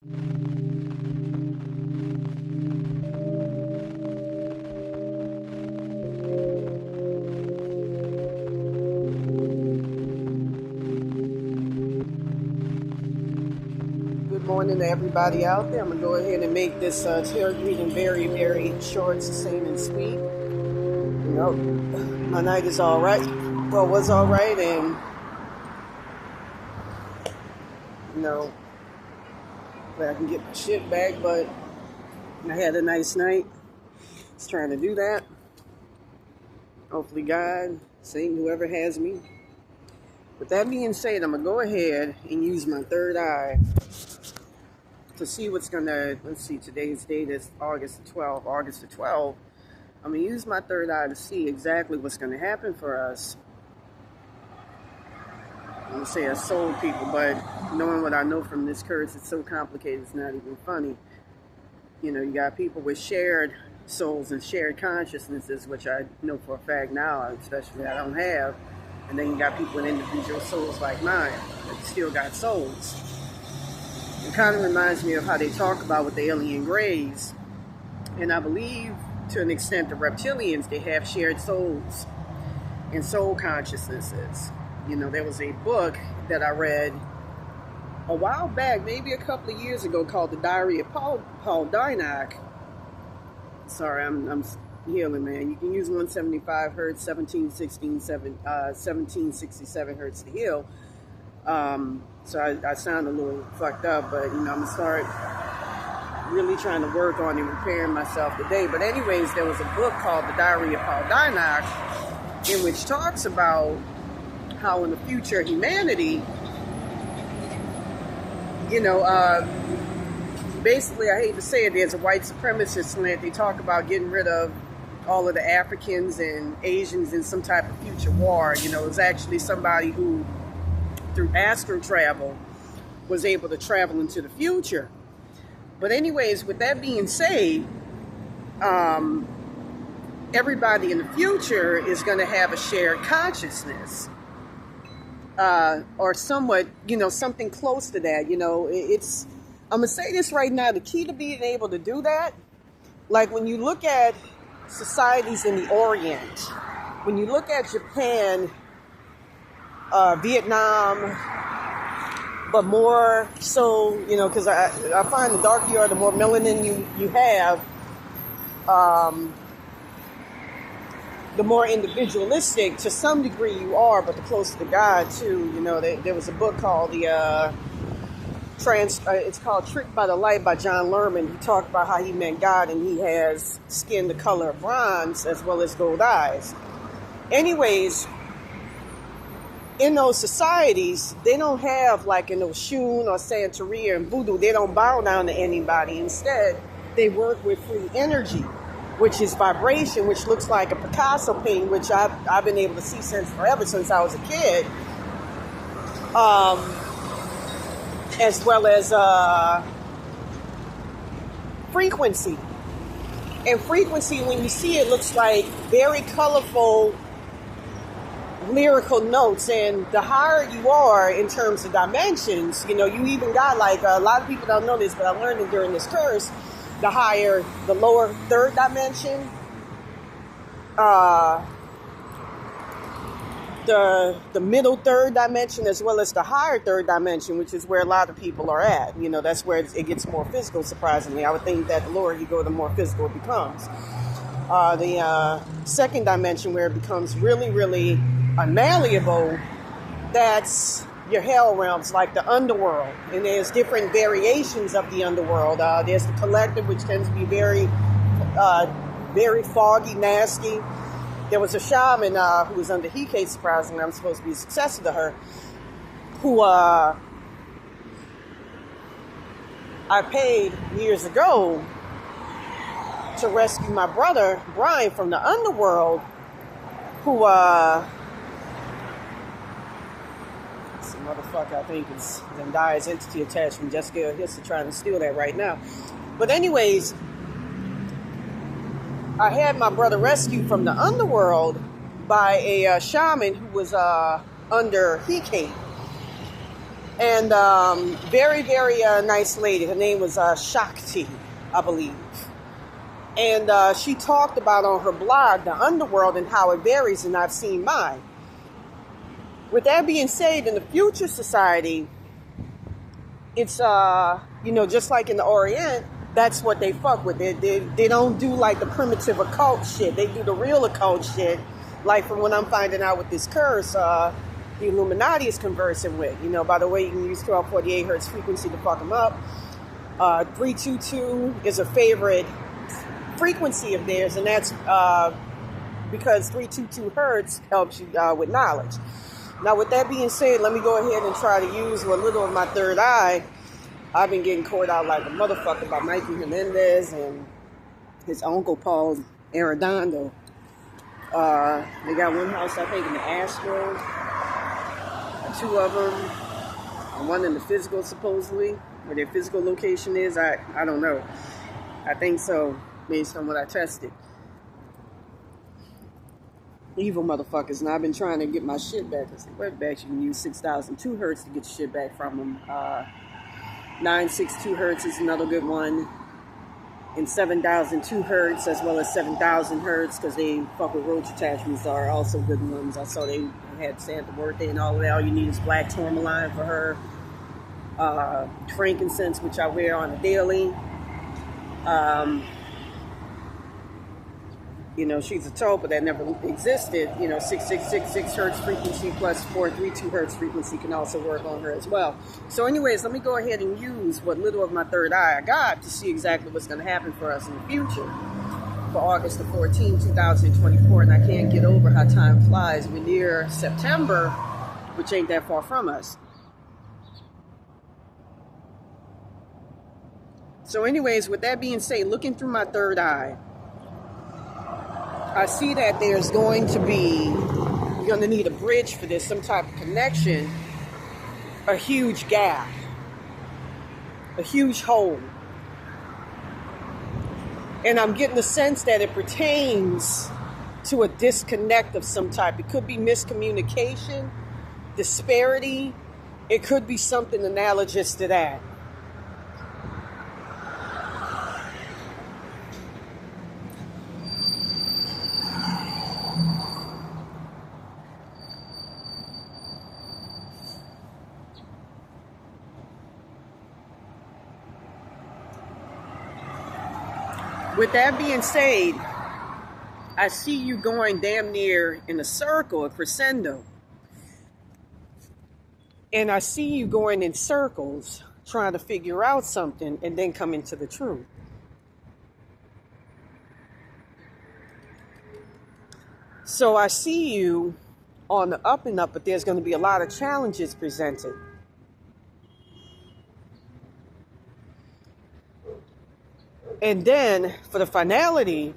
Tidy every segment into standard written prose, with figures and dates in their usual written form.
Good morning to everybody out there. I'm going to go ahead and make this tarot reading very, very short, succinct, and sweet. You know, my night is all right. Well, was all right, and, you know, glad I can get my shit back, but I had a nice night. Just trying to do that. Hopefully God, Satan, whoever has me. With that being said, I'm going to go ahead and use my third eye to see what's going to, let's see, today's date is August the 12th. August the 12th. I'm going to use my third eye to see exactly what's going to happen for us. I'm going to say as soul people, but knowing what I know from this curse, it's so complicated, it's not even funny. You know, you got people with shared souls and shared consciousnesses, which I know for a fact now, especially I don't have. And then you got people with individual souls like mine that still got souls. It kind of reminds me of how they talk about with the alien grays. And I believe, to an extent, the reptilians, they have shared souls and soul consciousnesses. You know, there was a book that I read a while back, maybe a couple of years ago, called The Diary of Paul Dynock. Sorry, I'm healing, man. You can use 175 hertz, 1767 hertz to heal. So I sound a little fucked up, but, you know, I'm going to start really trying to work on and repairing myself today. But anyways, there was a book called The Diary of Paul Dynock, in which talks about how in the future humanity, you know, basically, I hate to say it, there's a white supremacist slant. They talk about getting rid of all of the Africans and Asians in some type of future war. You know, it was actually somebody who, through astral travel, was able to travel into the future. But anyways, with that being said, everybody in the future is going to have a shared consciousness. Or somewhat, you know, something close to that. You know, it's, I'm going to say this right now, the key to being able to do that, like when you look at societies in the Orient, when you look at Japan, Vietnam, but more so, you know, because I find the darker you are, the more melanin you have, the more individualistic to some degree you are, but the closer to God too. You know, there was a book called it's called Tricked by the Light by John Lerman. He talked about how he met God and he has skin the color of bronze as well as gold eyes. Anyways, in those societies, they don't have, like in Oshun or Santeria and Voodoo, they don't bow down to anybody. Instead, they work with free energy, which is vibration, which looks like a Picasso painting, which I've been able to see forever since I was a kid. As well as frequency. And frequency, when you see it, looks like very colorful lyrical notes. And the higher you are in terms of dimensions, you know, you even got, like, a lot of people don't know this, but I learned it during this course, the lower third dimension, the middle third dimension, as well as the higher third dimension, which is where a lot of people are at. You know, that's where it gets more physical, surprisingly. I would think that the lower you go, the more physical it becomes. The second dimension, where it becomes really, really unmalleable, that's your hell realms, like the underworld. And there's different variations of the underworld. There's the collective, which tends to be very, very foggy, nasty. There was a shaman who was under Hike, surprisingly. I'm supposed to be a successor to her, who I paid years ago to rescue my brother, Brian, from the underworld, who some motherfucker, I think, is Zendaya's entity attached from Jessica Hiss trying to steal that right now. But anyways, I had my brother rescued from the underworld by a shaman who was under Hike. And very, very nice lady. Her name was Shakti, I believe. And she talked about on her blog the underworld and how it varies, and I've seen mine. With that being said, in the future society, it's, just like in the Orient, that's what they fuck with. They don't do like the primitive occult shit. They do the real occult shit. Like from what I'm finding out with this curse, the Illuminati is conversing with. By the way, you can use 1248 hertz frequency to fuck them up. 322 is a favorite frequency of theirs, and that's because 322 hertz helps you with knowledge. Now, with that being said, let me go ahead and try to use a little of my third eye. I've been getting caught out like a motherfucker by Mikey Hernandez and his uncle Paul Arredondo. They got one house, I think, in the Astro, two of them, and one in the physical, supposedly, where their physical location is. I don't know. I think so, based on what I tested. Evil motherfuckers, and I've been trying to get my shit back. It's the web back. You can use 6,002 hertz to get your shit back from them. 962 hertz is another good one, and 7,002 hertz as well as 7,000 hertz, because they fuck with roach attachments, are also good ones. I saw they had Santa birthday and all of that. All you need is black tourmaline for her. Frankincense, which I wear on a daily. She's a tulpa that never existed. 6666 hertz frequency plus 432 hertz frequency can also work on her as well. So anyways, let me go ahead and use what little of my third eye I got to see exactly what's going to happen for us in the future for August the 14th, 2024. And I can't get over how time flies. We're near September, which ain't that far from us. So anyways, with that being said, looking through my third eye, I see that there's going to be, you're going to need a bridge for this, some type of connection, a huge gap, a huge hole. And I'm getting the sense that it pertains to a disconnect of some type. It could be miscommunication, disparity. It could be something analogous to that. With that being said, I see you going damn near in a circle, a crescendo. And I see you going in circles, trying to figure out something and then coming to the truth. So I see you on the up and up, but there's going to be a lot of challenges presented. And then, for the finality,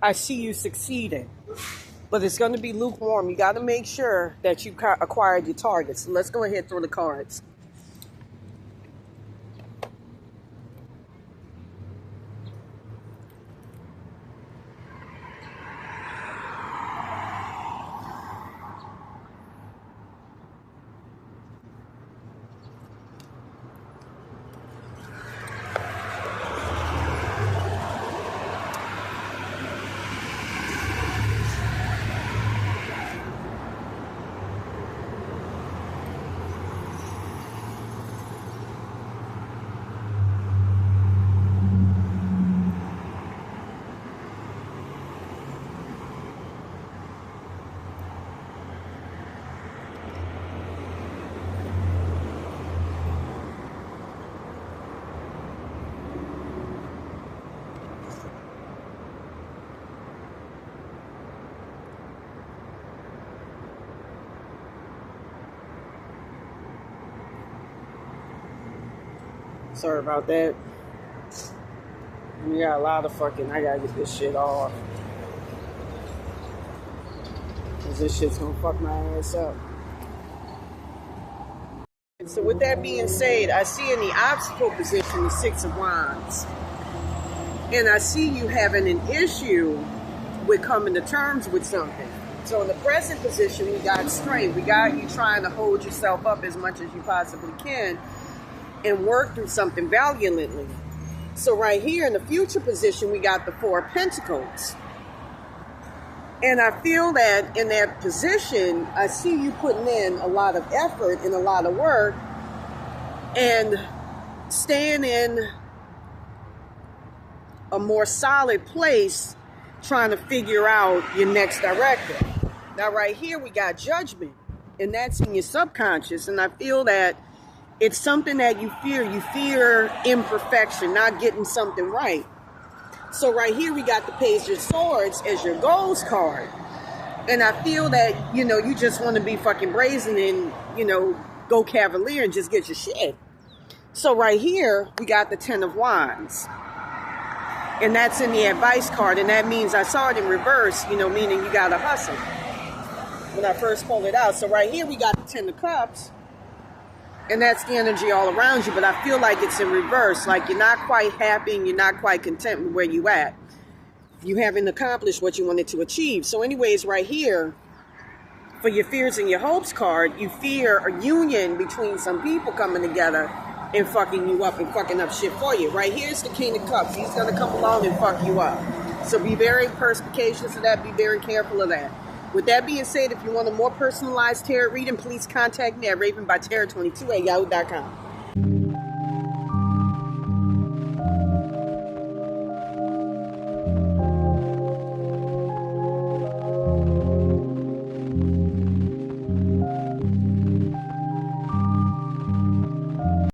I see you succeeding. But it's going to be lukewarm. You got to make sure that you acquired your targets. So let's go ahead and throw the cards. Sorry about that. We got a lot of fucking, I gotta get this shit off. Cause this shit's gonna fuck my ass up. And so with that being said, I see in the obstacle position the Six of Wands. And I see you having an issue with coming to terms with something. So in the present position, we got strength. We got you trying to hold yourself up as much as you possibly can and work through something valiantly. So right here in the future position, we got the Four of Pentacles. And I feel that in that position, I see you putting in a lot of effort and a lot of work and staying in a more solid place trying to figure out your next directive. Now right here we got Judgment, and that's in your subconscious, and I feel that it's something that you fear. You fear imperfection, not getting something right. So right here we got the Page of Swords as your goals card, and I feel that, you just want to be fucking brazen and, go cavalier and just get your shit. So right here we got the Ten of Wands. And that's in the advice card. And that means I saw it in reverse, meaning you got to hustle. When I first pulled it out. So right here we got the Ten of Cups. And that's the energy all around you. But I feel like it's in reverse. Like you're not quite happy and you're not quite content with where you at. You haven't accomplished what you wanted to achieve. So anyways, right here, for your fears and your hopes card, you fear a union between some people coming together and fucking you up and fucking up shit for you. Right here's the King of Cups. He's going to come along and fuck you up. So be very perspicacious of that. Be very careful of that. With that being said, if you want a more personalized tarot reading, please contact me at ravenbytarot22@yahoo.com.